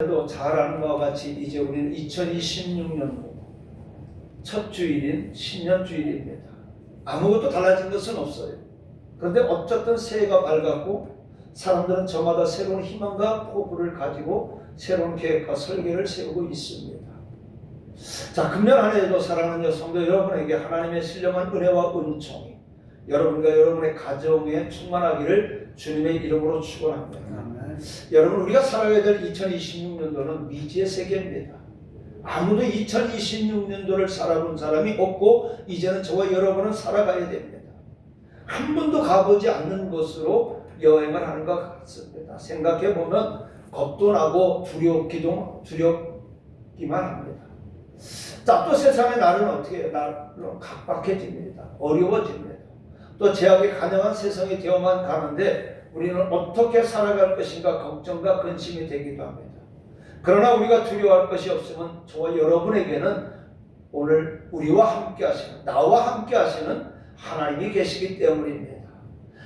도 잘 아는 바와 같이 이제 우리는 2026년도 첫 주일인 신년주일입니다. 아무것도 달라진 것은 없어요. 그런데 어쨌든 새해가 밝았고 사람들은 저마다 새로운 희망과 포부를 가지고 새로운 계획과 설계를 세우고 있습니다. 자, 금년 한 해에도 사랑하는 성도 여러분에게 하나님의 신령한 은혜와 은총이 여러분과 여러분의 가정에 충만하기를 주님의 이름으로 축원합니다. 여러분, 우리가 살아가야 될 2026년도는 미지의 세계입니다. 아무도 2026년도를 살아본 사람이 없고 이제는 저와 여러분은 살아가야 됩니다. 한 번도 가보지 않는 곳으로 여행을 하는 것 같습니다. 생각해보면 겁도 나고 두렵기만 합니다. 자, 또 세상의 날은 어떻게 해요? 날로 각박해집니다. 어려워집니다. 또 제약이 가능한 세상이 되어만 가는데 우리는 어떻게 살아갈 것인가 걱정과 근심이 되기도 합니다. 그러나 우리가 두려워할 것이 없으면 저와 여러분에게는 오늘 우리와 함께 하시는, 나와 함께 하시는 하나님이 계시기 때문입니다.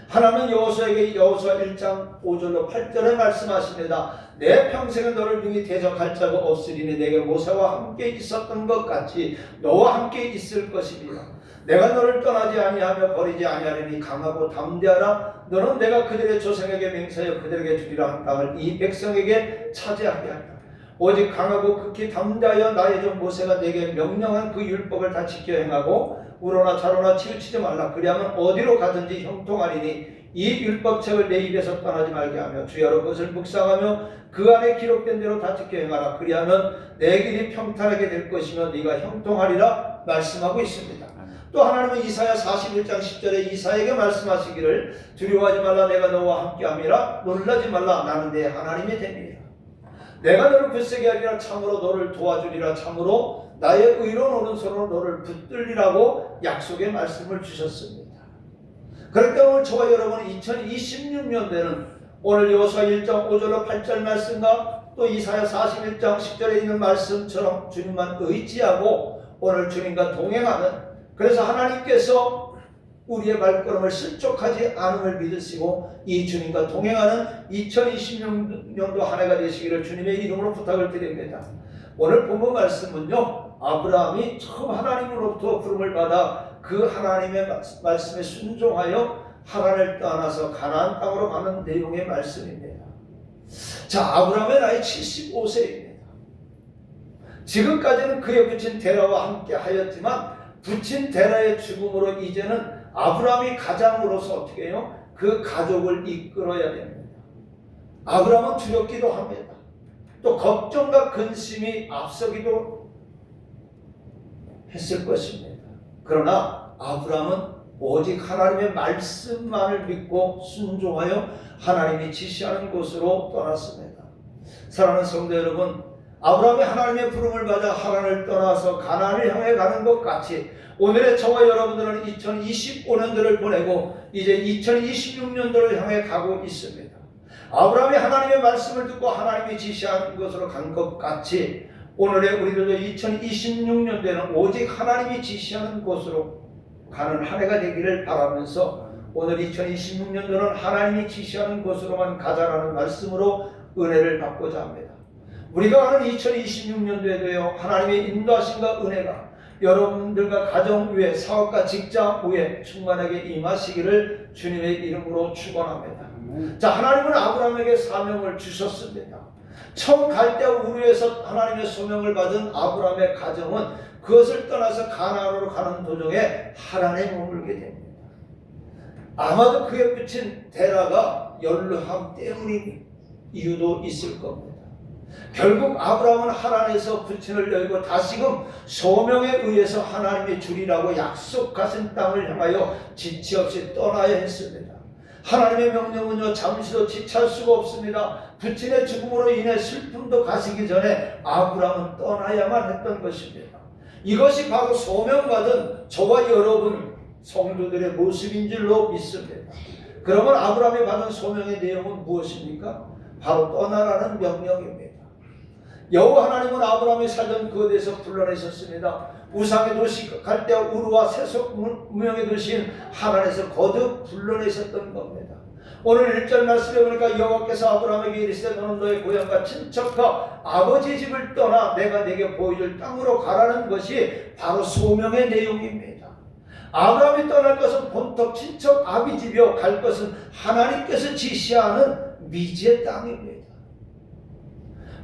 하나님은 여호수아에게 여호수아 1장 5절로 8절에 말씀하십니다. 내 평생에 너를 능히 대적할 자가 없으리니 내게 모세와 함께 있었던 것 같이 너와 함께 있을 것입니다. 내가 너를 떠나지 아니하며 버리지 아니하리니 강하고 담대하라. 너는 내가 그들의 조상에게 맹세하여 그들에게 주리라 한 땅을 이 백성에게 차지하게 하리라. 오직 강하고 극히 담대하여 나의 종 모세가 내게 명령한 그 율법을 다 지켜 행하고 우로나 좌로나 치우치지 말라. 그리하면 어디로 가든지 형통하리니 이 율법책을 내 입에서 떠나지 말게 하며 주야로 그것을 묵상하며 그 안에 기록된 대로 다 지켜 행하라. 그리하면 내 길이 평탄하게 될 것이며 네가 형통하리라 말씀하고 있습니다. 또 하나님은 이사야 41장 10절에 이사야에게 말씀하시기를 두려워하지 말라. 내가 너와 함께함이라. 놀라지 말라. 나는 내 하나님이 됨이라. 내가 너를 굳세게 하리라. 참으로 너를 도와주리라. 참으로 나의 의로운 오른손으로 너를 붙들리라고 약속의 말씀을 주셨습니다. 그렇기 때문에 오늘 저와 여러분은 2026년도에는 오늘 여호수아 1장 5절로 8절 말씀과 또 이사야 41장 10절에 있는 말씀처럼 주님만 의지하고 오늘 주님과 동행하는, 그래서 하나님께서 우리의 발걸음을 실족하지 않음을 믿으시고 이 주님과 동행하는 2026년도 한 해가 되시기를 주님의 이름으로 부탁을 드립니다. 오늘 본문 말씀은요, 아브라함이 처음 하나님으로부터 부름을 받아 그 하나님의 말씀에 순종하여 하란을 떠나서 가나안 땅으로 가는 내용의 말씀입니다. 자, 아브라함의 나이 75세입니다. 지금까지는 그의 부친 데라와 함께 하였지만 부친 데라의 죽음으로 이제는 아브라함이 가장으로서 어떻게 해요? 그 가족을 이끌어야 됩니다. 아브라함은 두렵기도 합니다. 또 걱정과 근심이 앞서기도 했을 것입니다. 그러나 아브라함은 오직 하나님의 말씀만을 믿고 순종하여 하나님이 지시하는 곳으로 떠났습니다. 사랑하는 성도 여러분, 아브라함이 하나님의 부름을 받아 하란을 떠나서 가나안을 향해 가는 것 같이 오늘의 저와 여러분들은 2025년도를 보내고 이제 2026년도를 향해 가고 있습니다. 아브라함이 하나님의 말씀을 듣고 하나님이 지시한 것으로 간 것 같이 오늘의 우리들도 2026년도에는 오직 하나님이 지시하는 곳으로 가는 한 해가 되기를 바라면서 오늘 2026년도는 하나님이 지시하는 곳으로만 가자라는 말씀으로 은혜를 받고자 합니다. 우리가 가는 2026년도에도요, 하나님의 인도하심과 은혜가 여러분들과 가정 위에, 사업과 직장 위에 충만하게 임하시기를 주님의 이름으로 축원합니다. 자, 하나님은 아브라함에게 사명을 주셨습니다. 처음 갈대 우르에서 하나님의 소명을 받은 아브라함의 가정은 그것을 떠나서 가나안으로 가는 도중에 하란에 머물게 됩니다. 아마도 그의 부친 데라가 연루함 때문인 이유도 있을 겁니다. 결국 아브라함은 하란에서 부친을 열고 다시금 소명에 의해서 하나님이 주리라고 약속하신 땅을 향하여 지체 없이 떠나야 했습니다. 하나님의 명령은요, 잠시도 지체할 수가 없습니다. 부친의 죽음으로 인해 슬픔도 가시기 전에 아브라함은 떠나야만 했던 것입니다. 이것이 바로 소명받은 저와 여러분 성도들의 모습인 줄로 믿습니다. 그러면 아브라함이 받은 소명의 내용은 무엇입니까? 바로 떠나라는 명령입니다. 여호와 하나님은 아브라함이 살던 그곳에서 불러내셨습니다. 우상의 도시 갈대아 우르와 세속 무명의 도시인 하란에서 거듭 불러내셨던 겁니다. 오늘 1절 말씀에 보니까 여호와께서 아브라함에게 이르시되 너는 너의 고향과 친척과 아버지 집을 떠나 내가 네게 보여줄 땅으로 가라는 것이 바로 소명의 내용입니다. 아브라함이 떠날 것은 본토 친척 아비 집이요 갈 것은 하나님께서 지시하는 미지의 땅입니다.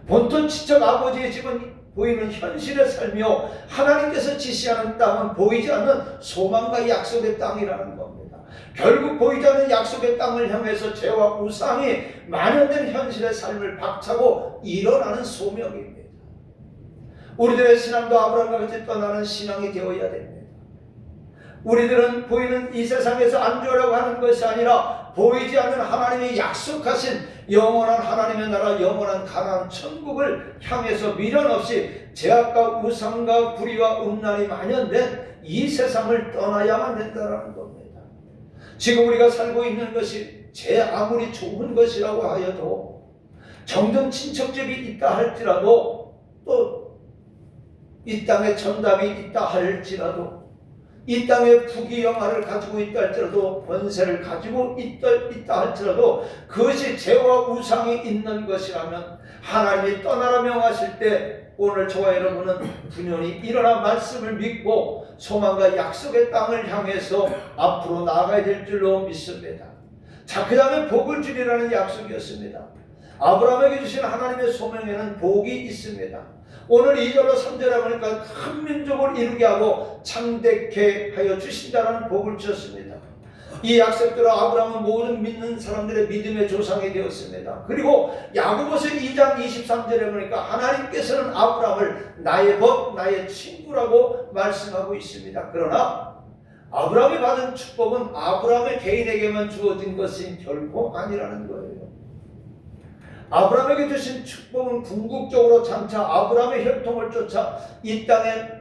본토 친척 아버지의 집은 보이는 현실의 삶이요 하나님께서 지시하는 땅은 보이지 않는 소망과 약속의 땅이라는 겁니다. 결국 보이지 않는 약속의 땅을 향해서 죄와 우상이 만연된 현실의 삶을 박차고 일어나는 소명입니다. 우리들의 신앙도 아브라함과 같이 떠나는 신앙이 되어야 됩니다. 우리들은 보이는 이 세상에서 안주하려고 하는 것이 아니라 보이지 않는 하나님이 약속하신 영원한 하나님의 나라, 영원한 가나안 천국을 향해서 미련 없이 죄악과 우상과 불의와 음란이 만연된 이 세상을 떠나야만 된다는 겁니다. 지금 우리가 살고 있는 것이 제 아무리 좋은 것이라고 하여도 정든 친척집이 있다 할지라도 또 이 땅에 정답이 있다 할지라도 이 땅에 부귀영화를 가지고 있다 할지라도 권세를 가지고 있다 할지라도 그것이 죄와 우상이 있는 것이라면 하나님이 떠나라 명하실 때 오늘 저와 여러분은 분연히 일어나 말씀을 믿고 소망과 약속의 땅을 향해서 앞으로 나아가야 될 줄로 믿습니다. 자, 그 다음에 복을 주리라는 약속이었습니다. 아브라함에게 주신 하나님의 소명에는 복이 있습니다. 오늘 2절로 3절에 보니까 큰 민족을 이루게 하고 창대케 하여 주신다는 복을 주셨습니다. 이 약속대로 아브라함은 모든 믿는 사람들의 믿음의 조상이 되었습니다. 그리고 야고보서 2장 23절에 보니까 하나님께서는 아브라함을 나의 법, 나의 친구라고 말씀하고 있습니다. 그러나 아브라함이 받은 축복은 아브라함의 개인에게만 주어진 것이 결코 아니라는 거예요. 아브라함에게 주신 축복은 궁극적으로 장차 아브라함의 혈통을 쫓아 이 땅에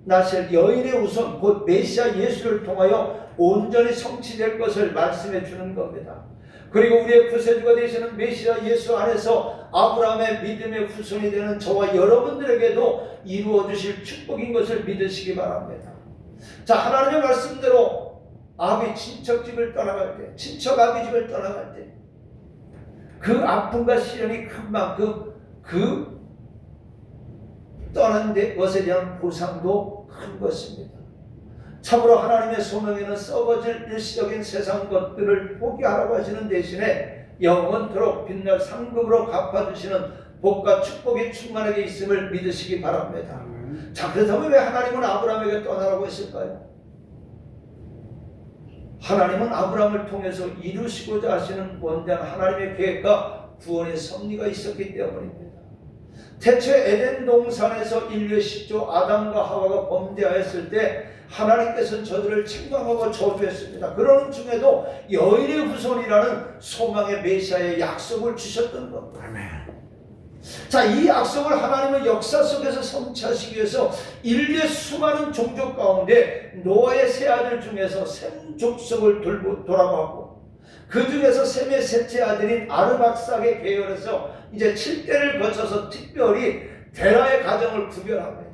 나실 여인의 우선 곧 메시아 예수를 통하여 온전히 성취될 것을 말씀해 주는 겁니다. 그리고 우리의 구세주가 되시는 메시아 예수 안에서 아브라함의 믿음의 후손이 되는 저와 여러분들에게도 이루어 주실 축복인 것을 믿으시기 바랍니다. 자, 하나님의 말씀대로 아비 친척집을 떠나갈 때, 친척 아비 집을 떠나갈 때 그 아픔과 시련이 큰 만큼 그 떠난 것에 대한 보상도 큰 것입니다. 참으로 하나님의 소명에는 썩어질 일시적인 세상 것들을 포기하라고 하시는 대신에 영원토록 빛날 상급으로 갚아주시는 복과 축복이 충만하게 있음을 믿으시기 바랍니다. 자, 그렇다면 왜 하나님은 아브라함에게 떠나라고 했을까요? 하나님은 아브라함을 통해서 이루시고자 하시는 원대한 하나님의 계획과 구원의 섭리가 있었기 때문입니다. 태초에 에덴 동산에서 인류의 시조 아담과 하와가 범죄하였을 때 하나님께서는 저들을 책망하고 저주했습니다. 그러는 중에도 여인의 후손이라는 소망의 메시아의 약속을 주셨던 겁니다. 자, 이 약속을 하나님은 역사 속에서 성취하시기 위해서 인류의 수많은 종족 가운데 노아의 세 아들 중에서 셈 족속을 돌아가고 그 중에서 셈의 셋째 아들인 아르박삭의 계열에서 이제 7대를 거쳐서 특별히 데라의 가정을 구별합니다.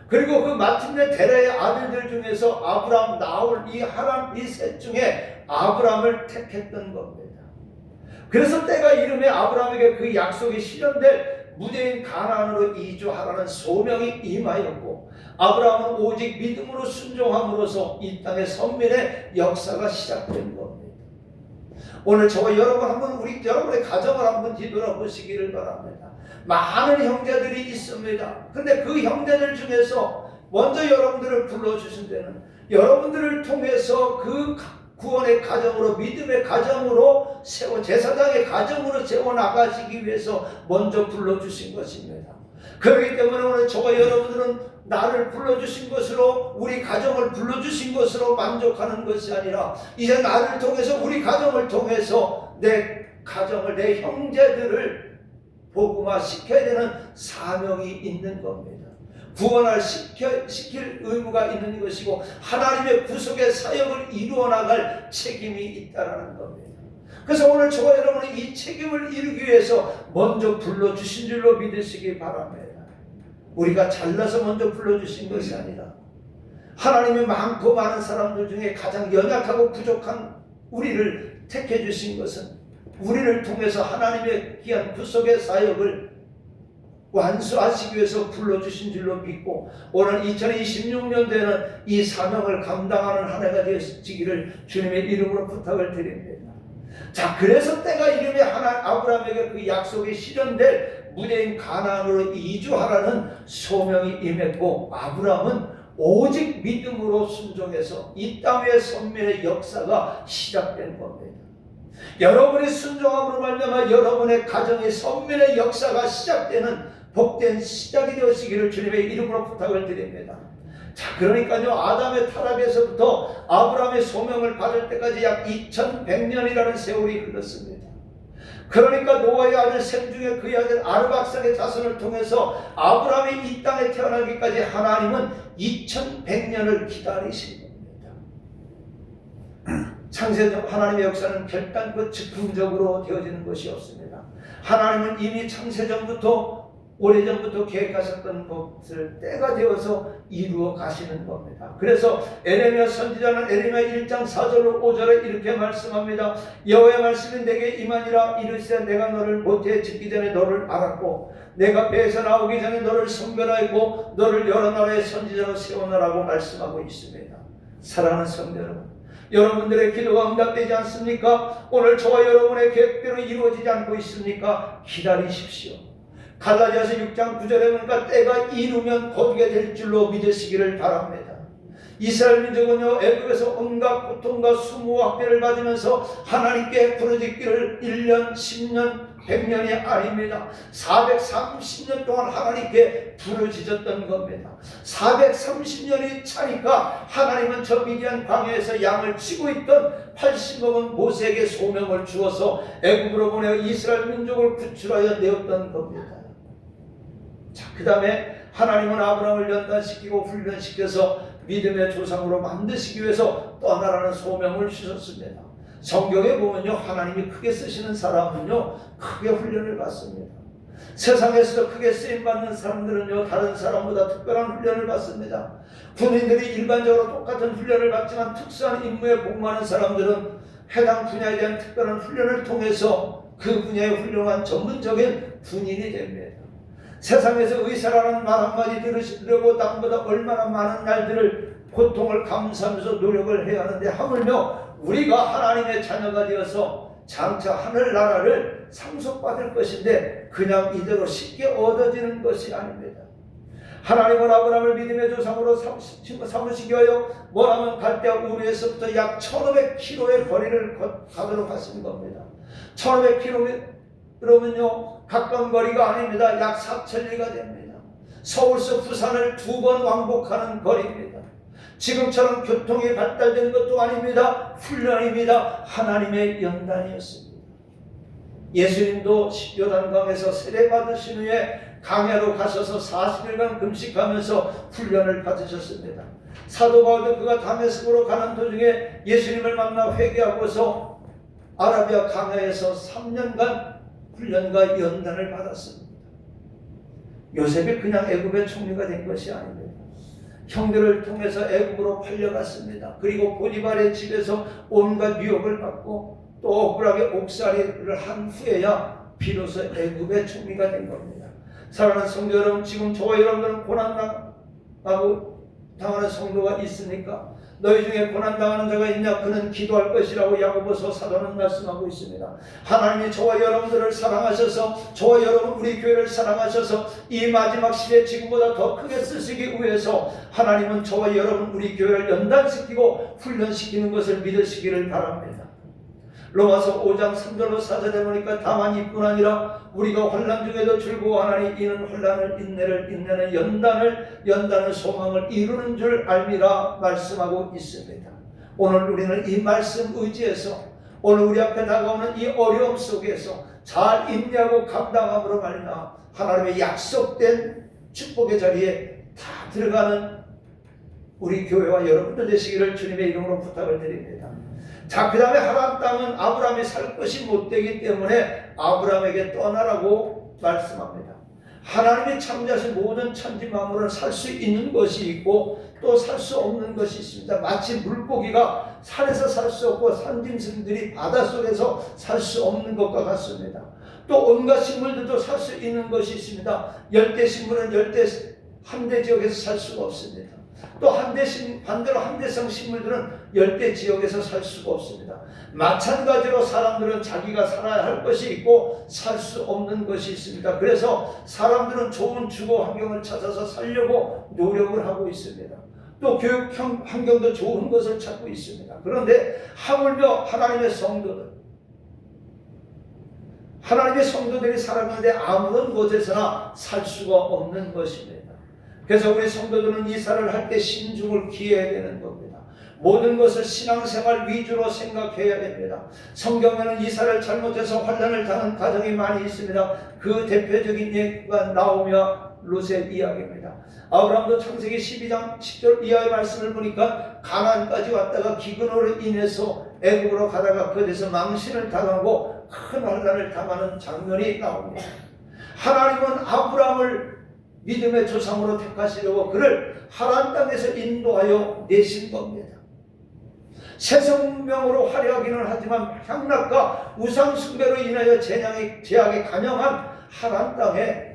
그리고 그 마침내 데라의 아들들 중에서 아브라함, 나홀, 이 하람 이 셋 중에 아브라함을 택했던 겁니다. 그래서 때가 이름에 아브라함에게 그 약속이 실현될 무대인 가나안으로 이주하라는 소명이 임하였고 아브라함은 오직 믿음으로 순종함으로써 이 땅의 선민의 역사가 시작된 겁니다. 오늘 저와 여러분 한번 여러분의 가정을 한번 뒤돌아보시기를 바랍니다. 많은 형제들이 있습니다. 근데 그 형제들 중에서 먼저 여러분들을 불러주신 데는 여러분들을 통해서 그 구원의 가정으로 믿음의 가정으로 제사장의 가정으로 세워나가시기 위해서 먼저 불러주신 것입니다. 그렇기 때문에 오늘 저와 여러분들은 나를 불러주신 것으로 우리 가정을 불러주신 것으로 만족하는 것이 아니라 이제 나를 통해서 우리 가정을 통해서 내 가정을 내 형제들을 복음화 시켜야 되는 사명이 있는 겁니다. 구원을 시킬 의무가 있는 것이고 하나님의 구속의 사역을 이루어 나갈 책임이 있다는 겁니다. 그래서 오늘 저와 여러분이 이 책임을 이루기 위해서 먼저 불러주신 줄로 믿으시기 바랍니다. 우리가 잘나서 먼저 불러주신 것이 아니라 하나님이 많고 많은 사람들 중에 가장 연약하고 부족한 우리를 택해 주신 것은 우리를 통해서 하나님의 귀한 구속의 사역을 완수하시기 위해서 불러주신 줄로 믿고 오늘 2026년도에는 이 사명을 감당하는 한 해가 되어지기를 주님의 이름으로 부탁을 드립니다. 자, 그래서 때가 이름에 아브라함에게 그 약속이 실현될 무대인 가나안으로 이주하라는 소명이 임했고 아브라함은 오직 믿음으로 순종해서 이 땅의 선민의 역사가 시작된 겁니다. 여러분의 순종함으로 말미암아 여러분의 가정의 선민의 역사가 시작되는 복된 시작이 되어지기를 주님의 이름으로 부탁을 드립니다. 자, 그러니까요, 아담의 타락에서부터 아브라함의 소명을 받을 때까지 약 2100년이라는 세월이 흘렀습니다. 그러니까 노아의 아들 셈 중에 그의 아들 아르박삭의 자손을 통해서 아브라함이 이 땅에 태어나기까지 하나님은 2100년을 기다리신 겁니다. 창세적 하나님의 역사는 결단코 즉흥적으로 되어지는 것이 없습니다. 하나님은 이미 창세전부터 오래전부터 계획하셨던 것을 때가 되어서 이루어 가시는 겁니다. 그래서 에레미야 선지자는 에레미야 1장 4절로 5절에 이렇게 말씀합니다. 여호와의 말씀이 내게 임하니라. 이르시되 내가 너를 모태에 짓기 전에 너를 알았고 내가 배에서 나오기 전에 너를 선별하였고 너를 여러 나라의 선지자로 세우노라고 말씀하고 있습니다. 사랑하는 성도 여러분, 여러분들의 기도가 응답되지 않습니까? 오늘 저와 여러분의 계획대로 이루어지지 않고 있습니까? 기다리십시오. 갈라디아서 6장 9절에 보니까 때가 이루면 거두게 될 줄로 믿으시기를 바랍니다. 이스라엘 민족은요, 애굽에서 온갖 고통과 수모와 학대를 받으면서 하나님께 부르짖기를 1년, 10년, 100년이 아닙니다. 430년 동안 하나님께 부르짖었던 겁니다. 430년이 차니까 하나님은 저 미디안 광야에서 양을 치고 있던 80넘은 모세에게 소명을 주어서 애굽으로 보내어 이스라엘 민족을 구출하여 내었던 겁니다. 자, 그 다음에 하나님은 아브라함을 연단시키고 훈련시켜서 믿음의 조상으로 만드시기 위해서 떠나라는 소명을 주셨습니다. 성경에 보면요, 하나님이 크게 쓰시는 사람은요, 크게 훈련을 받습니다. 세상에서 크게 쓰임받는 사람들은요, 다른 사람보다 특별한 훈련을 받습니다. 군인들이 일반적으로 똑같은 훈련을 받지만 특수한 임무에 복무하는 사람들은 해당 분야에 대한 특별한 훈련을 통해서 그 분야의 훌륭한 전문적인 군인이 됩니다. 세상에서 의사라는 말 한마디 들으시려고 남보다 얼마나 많은 날들을 고통을 감수하면서 노력을 해야 하는데 하물며 우리가 하나님의 자녀가 되어서 장차 하늘나라를 상속받을 것인데 그냥 이대로 쉽게 얻어지는 것이 아닙니다. 하나님은 아브라함을 믿음의 조상으로 삼으시기 위하여 뭐라면 갈대아 우르에서부터 약 1500km의 거리를 가도록 하신 겁니다. 1500km면요 가까운 거리가 아닙니다. 약 4000리가 됩니다. 서울서 부산을 2번 왕복하는 거리입니다. 지금처럼 교통이 발달된 것도 아닙니다. 훈련입니다. 하나님의 연단이었습니다. 예수님도 요단강에서 세례받으신 후에 강야로 가셔서 40일간 금식하면서 훈련을 받으셨습니다. 사도 바울도 그가 다메섹으로 가는 도중에 예수님을 만나 회개하고서 아라비아 강야에서 3년간 훈련과 연단을 받았습니다. 요셉이 그냥 애굽의 총리가 된 것이 아닙니다. 형들을 통해서 애굽으로 팔려갔습니다. 그리고 보디발의 집에서 온갖 유혹을 받고 또 억울하게 옥살이를 한 후에야 비로소 애굽의 총리가 된 겁니다. 사랑하는 성도 여러분, 지금 저와 여러분들은 고난당하고 당하는 성도가 있습니까? 너희 중에 고난당하는 자가 있냐? 그는 기도할 것이라고 야고보서 사도는 말씀하고 있습니다. 하나님이 저와 여러분들을 사랑하셔서 저와 여러분 우리 교회를 사랑하셔서 이 마지막 시대에 지금보다 더 크게 쓰시기 위해서 하나님은 저와 여러분 우리 교회를 연단시키고 훈련시키는 것을 믿으시기를 바랍니다. 로마서 5장 3절로 4절에 보니까 다만 이뿐 아니라 우리가 환난 중에도 즐거워하나니 이는 환난을 인내를 인내는 연단을 소망을 이루는 줄 알미라 말씀하고 있습니다. 오늘 우리는 이 말씀 의지해서 오늘 우리 앞에 다가오는 이 어려움 속에서 잘 인내하고 감당함으로 말미암아 하나님의 약속된 축복의 자리에 다 들어가는 우리 교회와 여러분들 되시기를 주님의 이름으로 부탁을 드립니다. 자, 그 다음에 하란 땅은 아브라함이 살 것이 못되기 때문에 아브라함에게 떠나라고 말씀합니다. 하나님이 창조하신 모든 천지 만물을 살 수 있는 것이 있고 또 살 수 없는 것이 있습니다. 마치 물고기가 산에서 살 수 없고 산짐승들이 바닷속에서 살 수 없는 것과 같습니다. 또 온갖 식물들도 살 수 있는 것이 있습니다. 열대 식물은 열대 함대 지역에서 살 수가 없습니다. 또 반대로 함대성 식물들은 열대 지역에서 살 수가 없습니다. 마찬가지로 사람들은 자기가 살아야 할 것이 있고 살 수 없는 것이 있습니다. 그래서 사람들은 좋은 주거 환경을 찾아서 살려고 노력을 하고 있습니다. 또 교육 환경도 좋은 것을 찾고 있습니다. 그런데 하물며 하나님의 성도들이 살아가는데 아무런 곳에서나 살 수가 없는 것입니다. 그래서 우리 성도들은 이사를 할 때 신중을 기해야 되는 겁니다. 모든 것을 신앙생활 위주로 생각해야 됩니다. 성경에는 이사를 잘못해서 환난을 당한 가정이 많이 있습니다. 그 대표적인 예가 나오며 롯의 이야기입니다. 아브라함도 창세기 12장 10절 이하의 말씀을 보니까 가나안까지 왔다가 기근으로 인해서 애굽으로 가다가 그곳에서 망신을 당하고 큰 환난을 당하는 장면이 나옵니다. 하나님은 아브라함을 믿음의 조상으로 택하시려고 그를 하란 땅에서 인도하여 내신 겁니다. 새 생명으로 화려하기는 하지만 향락과 우상 숭배로 인하여 재앙에 간영한 하란 땅에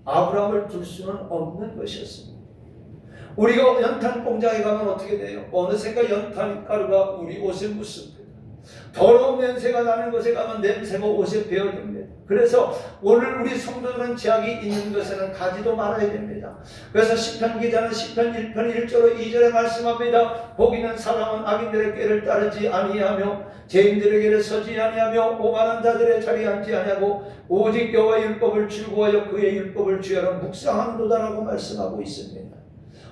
아브라함을 둘 수는 없는 것이었습니다. 우리가 연탄 공장에 가면 어떻게 돼요? 어느샌가 연탄 가루가 우리 옷에 묻습니다. 더러운 냄새가 나는 곳에 가면 냄새가 옷에 배어듭니다. 그래서 오늘 우리 성도들은 죄악이 있는 것에는 가지도 말아야 됩니다. 그래서 시편 기자는 시편 1편 1절로 2절에 말씀합니다. 복 있는 사람은 악인들의 꾀를 따르지 아니하며 죄인들의 길에 서지 아니하며 오만한 자들의 자리에 앉지 아니하고 오직 여호와의 율법을 즐거워하여 그의 율법을 주야로 묵상한도다라고 말씀하고 있습니다.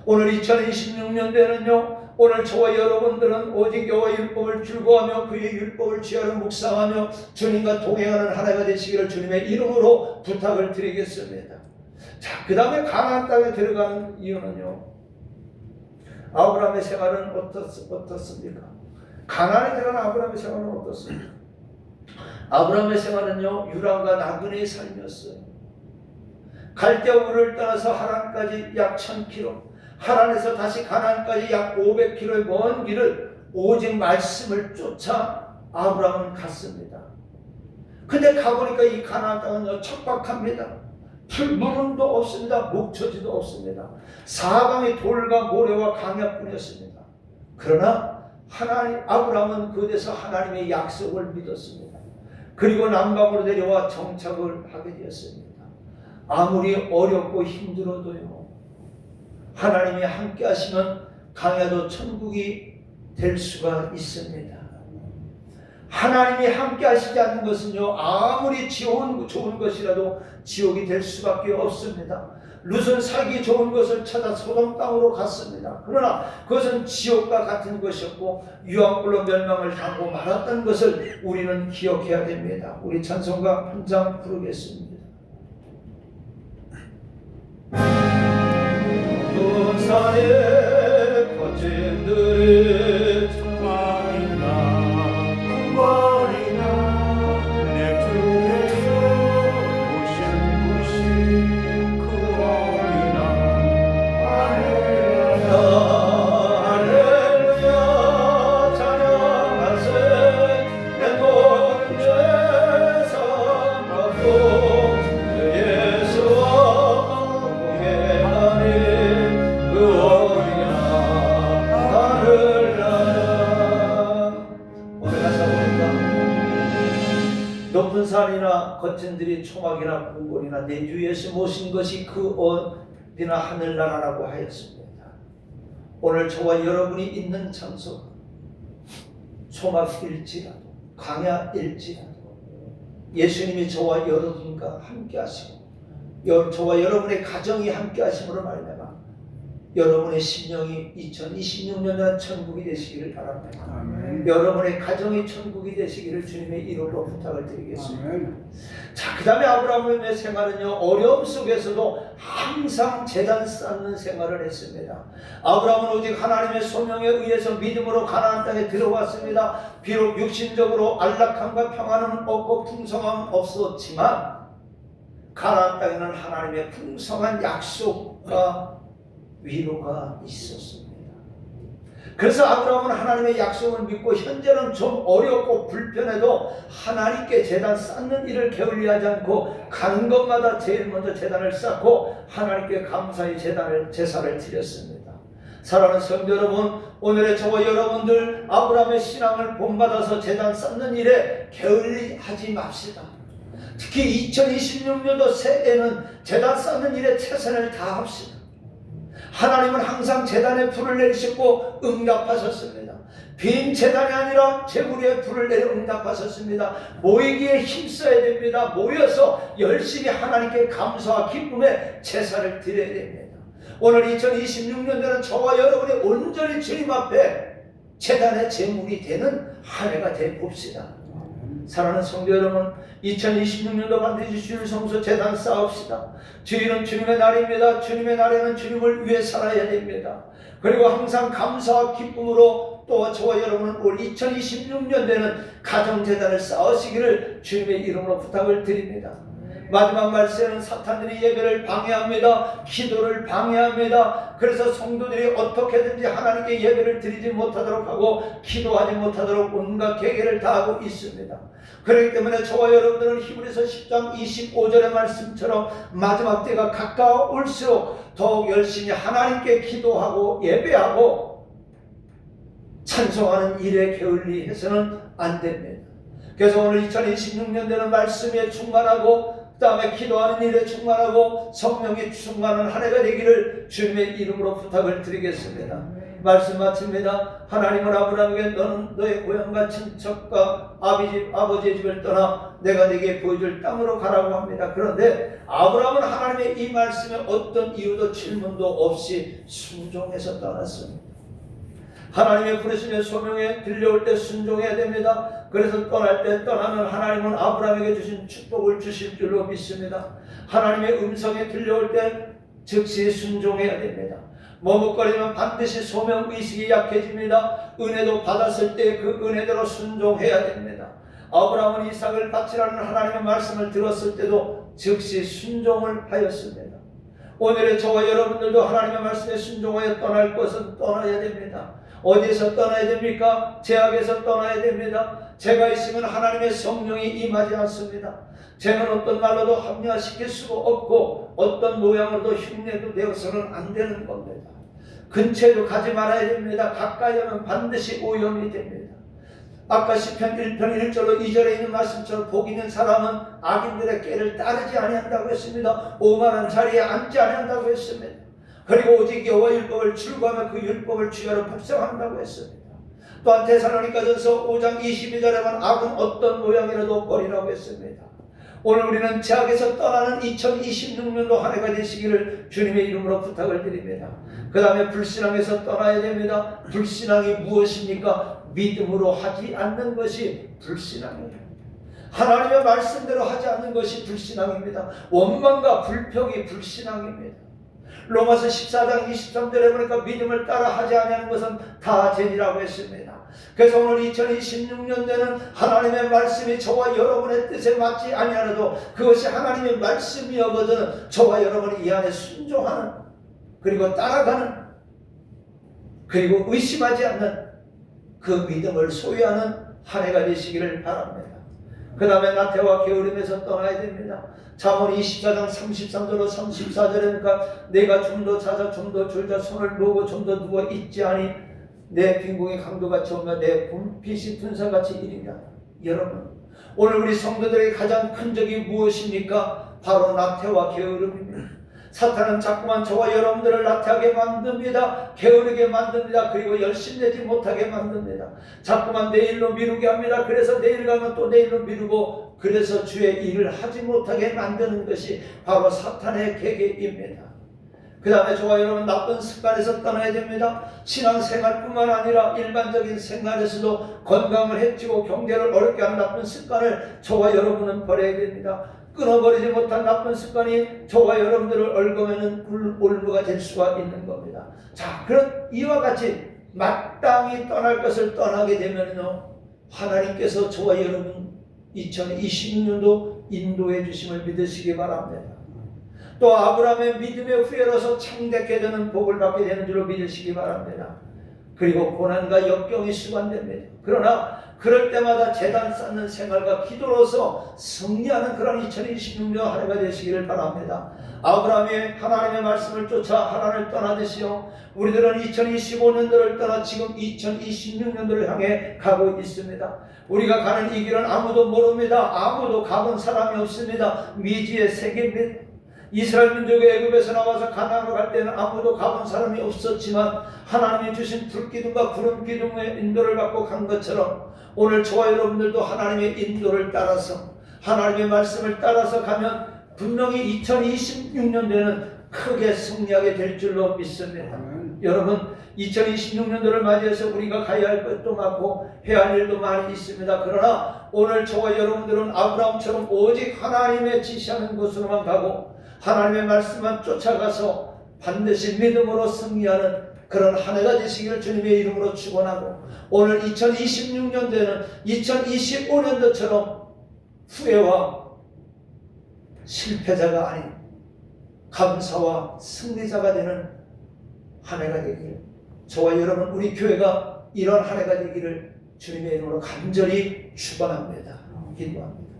오늘 2026년도에는요. 오늘 저와 여러분들은 오직 여호와의 율법을 즐거워하며 그의 율법을 주야로 묵상하며 주님과 동행하는 한 해가 되시기를 주님의 이름으로 부탁을 드리겠습니다. 자, 그 다음에 가나안 땅에 들어가는 이유는요. 아브라함의 생활은 어떻습니까? 가나안에 들어간 아브라함의 생활은 어떻습니까? 아브라함의 생활은요. 유랑과 나그네의 삶이었어요. 갈대우를 떠나서 하란까지 약 1000km, 하란에서 다시 가나안까지 약 500km의 먼 길을 오직 말씀을 쫓아 아브라함은 갔습니다. 근데 가보니까 이 가나안 땅은 척박합니다. 풀무름도 없습니다. 목초지도 없습니다. 사방이 돌과 모래와 강야뿐이었습니다. 그러나 아브라함은 그곳에서 하나님의 약속을 믿었습니다. 그리고 남방으로 내려와 정착을 하게 되었습니다. 아무리 어렵고 힘들어도요. 하나님이 함께 하시면 강야도 천국이 될 수가 있습니다. 하나님이 함께 하시지 않는 것은요. 아무리 좋은 것이라도 지옥이 될 수밖에 없습니다. 룻은 살기 좋은 것을 찾아 소돔 땅으로 갔습니다. 그러나 그것은 지옥과 같은 것이었고 유황불로 멸망을 당하고 말았던 것을 우리는 기억해야 됩니다. 우리 찬송가 한 장 부르겠습니다. 산의 거친들의 정말이나 궁궐이나 내 주께서 오신 곳이 그 어디나 할렐루야 할렐루야 찬양하세 내 모든 죄 사함받고 그 예수와 공예하니 높은 산이나 거친들이 초막이나 궁궐이나 내 주 예수 모신 것이 그 어디나 하늘나라라고 하였습니다. 오늘 저와 여러분이 있는 장소 초막일지라도 강야일지라도 예수님이 저와 여러분과 함께 하시고 저와 여러분의 가정이 함께 하심으로 말미암아 여러분의 심령이 2026년간 천국이 되시기를 바랍니다. 아멘. 여러분의 가정이 천국이 되시기를 주님의 이름으로 부탁을 드리겠습니다. 아멘. 자, 그 다음에 아브라함의 생활은요, 어려움 속에서도 항상 제단 쌓는 생활을 했습니다. 아브라함은 오직 하나님의 소명에 의해서 믿음으로 가나안 땅에 들어왔습니다. 비록 육신적으로 안락함과 평안은 없고 풍성함은 없었지만 가나안 땅에는 하나님의 풍성한 약속과 위로가 있었습니다. 그래서 아브라함은 하나님의 약속을 믿고 현재는 좀 어렵고 불편해도 하나님께 제단 쌓는 일을 게을리하지 않고 가는 것마다 제일 먼저 제단을 쌓고 하나님께 감사의 제사를 드렸습니다. 사랑하는 성도 여러분, 오늘의 저와 여러분들 아브라함의 신앙을 본받아서 제단 쌓는 일에 게을리하지 맙시다. 특히 2026년도 새해에는 제단 쌓는 일에 최선을 다합시다. 하나님은 항상 제단에 불을 내리시고 응답하셨습니다. 빈 제단이 아니라 제물 위에 불을 내려 응답하셨습니다. 모이기에 힘써야 됩니다. 모여서 열심히 하나님께 감사와 기쁨의 제사를 드려야 됩니다. 오늘 2026년도는 저와 여러분이 온전히 주님 앞에 제단의 제물이 되는 한 해가 되봅시다. 사랑하는 성도 여러분, 2026년도 반드시 주일 성소 제단 쌓읍시다. 주일은 주님의 날입니다. 주님의 날에는 주님을 위해 살아야 됩니다. 그리고 항상 감사와 기쁨으로 또 저와 여러분은 올 2026년도에는 가정제단을 쌓으시기를 주님의 이름으로 부탁을 드립니다. 마지막 말씀에는 사탄들이 예배를 방해합니다. 기도를 방해합니다. 그래서 성도들이 어떻게든지 하나님께 예배를 드리지 못하도록 하고 기도하지 못하도록 온갖 계계를 다하고 있습니다. 그렇기 때문에 저와 여러분들은 히브리서 10장 25절의 말씀처럼 마지막 때가 가까울수록 더욱 열심히 하나님께 기도하고 예배하고 찬송하는 일에 게을리해서는 안 됩니다. 그래서 오늘 2026년도는 말씀에 충만하고 그 다음에 기도하는 일에 충만하고 성령이 충만한 한 해가 되기를 주님의 이름으로 부탁을 드리겠습니다. 말씀 마칩니다. 하나님은 아브라함에게 너는 너의 고향과 친척과 아버지의 집을 떠나 내가 네게 보여줄 땅으로 가라고 합니다. 그런데 아브라함은 하나님의 이 말씀에 어떤 이유도 질문도 없이 순종해서 떠났습니다. 하나님의 부르심의 소명에 들려올 때 순종해야 됩니다. 그래서 떠날 때 떠나면 하나님은 아브라함에게 주신 축복을 주실 줄로 믿습니다. 하나님의 음성에 들려올 때 즉시 순종해야 됩니다. 머뭇거리면 반드시 소명의식이 약해집니다. 은혜도 받았을 때 그 은혜대로 순종해야 됩니다. 아브라함은 이삭을 바치라는 하나님의 말씀을 들었을 때도 즉시 순종을 하였습니다. 오늘의 저와 여러분들도 하나님의 말씀에 순종하여 떠날 것은 떠나야 됩니다. 어디에서 떠나야 됩니까? 제약에서 떠나야 됩니다. 제가 있으면 하나님의 성령이 임하지 않습니다. 제는 어떤 말로도 합리화시킬 수가 없고 어떤 모양으로도 흉내도 되어서는 안 되는 겁니다. 근처에도 가지 말아야 됩니다. 가까이 하면 반드시 오염이 됩니다. 아까 시편 1편 1절로 2절에 있는 말씀처럼 복 있는 사람은 악인들의 꾀를 따르지 아니한다고 했습니다. 오만한 자리에 앉지 아니한다고 했습니다. 그리고 오직 여호와 율법을 출구하며 그 율법을 주야로 복성한다고 했습니다. 또한 데살로니가전서 5장 22절에만 악은 어떤 모양이라도 버리라고 했습니다. 오늘 우리는 제약에서 떠나는 2026년도 한 해가 되시기를 주님의 이름으로 부탁을 드립니다. 그 다음에 불신앙에서 떠나야 됩니다. 불신앙이 무엇입니까? 믿음으로 하지 않는 것이 불신앙이에요. 하나님의 말씀대로 하지 않는 것이 불신앙입니다. 원망과 불평이 불신앙입니다. 로마서 14장 23절에 보니까 믿음을 따라 하지 아니하는 것은 다 죄니라고 했습니다. 그래서 오늘 2026년도에는 하나님의 말씀이 저와 여러분의 뜻에 맞지 아니하여도 그것이 하나님의 말씀이어거든 저와 여러분이 이 안에 순종하는 그리고 따라가는 그리고 의심하지 않는 그 믿음을 소유하는 한 해가 되시기를 바랍니다. 그 다음에 나태와 게으름에서 떠나야 됩니다. 잠언 24장 33절로 34절이니까 내가 좀 더 자자 좀 더 졸자 손을 모으고 좀 더 누워 있지 아니 내 빈궁이 강도같이 오며 내 분빛이 분산같이 이리냐. 여러분 오늘 우리 성도들에게 가장 큰 적이 무엇입니까? 바로 나태와 게으름입니다. 사탄은 자꾸만 저와 여러분들을 나태하게 만듭니다. 게으르게 만듭니다. 그리고 열심내지 못하게 만듭니다. 자꾸만 내일로 미루게 합니다. 그래서 내일 가면 또 내일로 미루고 그래서 주의 일을 하지 못하게 만드는 것이 바로 사탄의 계계입니다. 그 다음에 저와 여러분 나쁜 습관에서 떠나야 됩니다. 신앙생활뿐만 아니라 일반적인 생활에서도 건강을 해치고 경제를 어렵게 하는 나쁜 습관을 저와 여러분은 버려야 됩니다. 끊어버리지 못한 나쁜 습관이 저와 여러분들을 얽으면 올무가 될 수가 있는 겁니다. 자, 그런 이와 같이 마땅히 떠날 것을 떠나게 되면요 하나님께서 저와 여러분 2026년도 인도해 주심을 믿으시기 바랍니다. 또 아브라함의 믿음의 후예로서 창대케 되는 복을 받게 되는 줄로 믿으시기 바랍니다. 그리고 고난과 역경이 수반됩니다. 그러나 그럴 때마다 제단 쌓는 생활과 기도로서 승리하는 그런 2026년 한 해가 되시기를 바랍니다. 아브라함이 하나님의 말씀을 쫓아 하나님을 떠나듯이요, 우리들은 2025년도를 떠나 지금 2026년도를 향해 가고 있습니다. 우리가 가는 이 길은 아무도 모릅니다. 아무도 가본 사람이 없습니다. 미지의 세계입니다. 이스라엘 민족이 애굽에서 나와서 가나안으로 갈 때는 아무도 가본 사람이 없었지만 하나님이 주신 불기둥과 구름 기둥의 인도를 받고 간 것처럼 오늘 저와 여러분들도 하나님의 인도를 따라서 하나님의 말씀을 따라서 가면 분명히 2026년도에는 크게 승리하게 될 줄로 믿습니다. 여러분, 2026년도를 맞이해서 우리가 가야 할 것도 많고 해야 할 일도 많이 있습니다. 그러나 오늘 저와 여러분들은 아브라함처럼 오직 하나님의 지시하는 곳으로만 가고 하나님의 말씀만 쫓아가서 반드시 믿음으로 승리하는 그런 한 해가 되시기를 주님의 이름으로 축원하고, 오늘 2026년도에는 2025년도처럼 후회와 실패자가 아닌 감사와 승리자가 되는 한 해가 되기를, 저와 여러분 우리 교회가 이런 한 해가 되기를 주님의 이름으로 간절히 축원합니다. 기도합니다.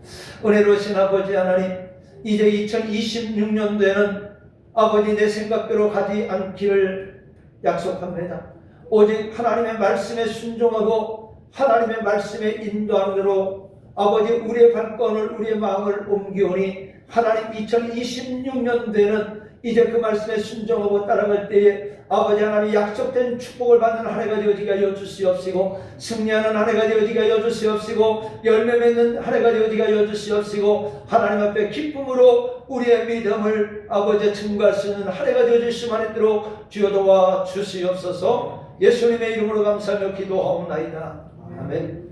은혜로우신 아버지 하나님, 이제 2026년도에는 아버지 내 생각대로 가지 않기를 약속합니다. 오직 하나님의 말씀에 순종하고 하나님의 말씀에 인도하는 대로 아버지 우리의 발걸음을 우리의 마음을 옮기오니 하나님 2026년도에는 이제 그 말씀에 순종하고 따라갈 때에 아버지 하나님 약속된 축복을 받는 한 해가 되어지게 하여 주시옵시고, 승리하는 한 해가 되어지게 하여 주시옵시고, 열매 맺는 한 해가 되어지게 하여 주시옵시고, 하나님 앞에 기쁨으로 우리의 믿음을 아버지 증거할 수 있는 한 해가 되어질 수만 있도록 주여 도와 주시옵소서. 예수님의 이름으로 감사하며 기도하옵나이다. 아멘.